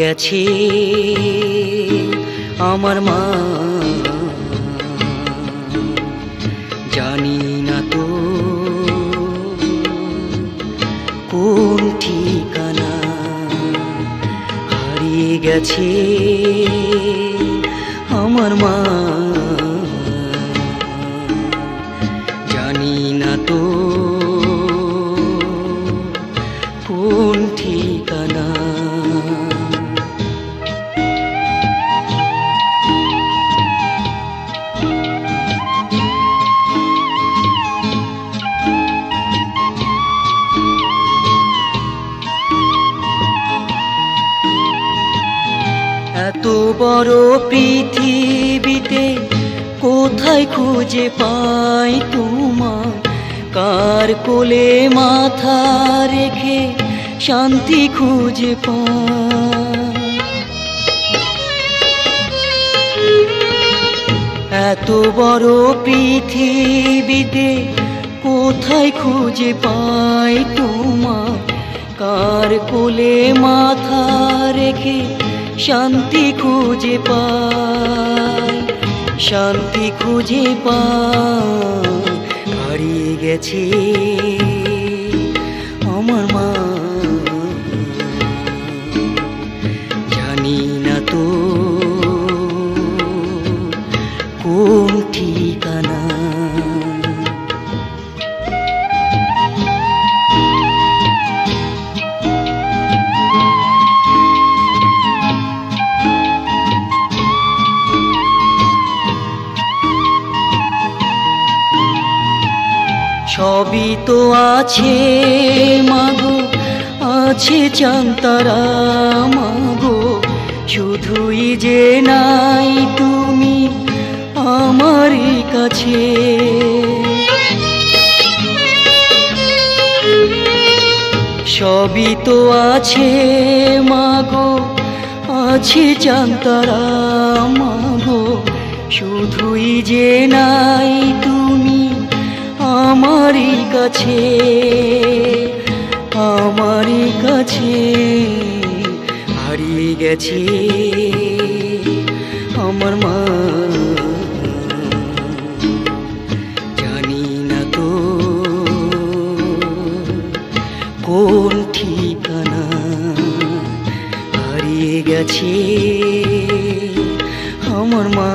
গেছে আমার মা, জানি না তো কোন ঠিকানা। হারিয়ে গেছে আমার মা, জানি না তো কোন ঠিকানা। এত বড় পৃথিবীতে কোথায় খুঁজে পাই তোমার, কার কোলে মাথা রেখে শান্তি খুঁজে পাই। এত বড় পৃথিবীতে কোথায় খুঁজে পাই তোমার, কার কোলে মাথা রেখে শান্তি খুঁজে পাই, শান্তি খুঁজে পাই। হারিয়ে গেছে আমার মা, জানি না তো কোন ঠিকানা। সবই তো আছে মাগো, আছে চাঁদতারা মাগো, শুধুই যে নাই তুমি আমার কাছে। সবই তো আছে মাগো, আছে চাঁদতারা মাগো, শুধুই যে নাই তুমি আমারই কাছে, আমারই কাছে। হারিয়ে গেছে আমার মা, জানি না তো কোন ঠিকানা। হারিয়ে গেছে আমার মা।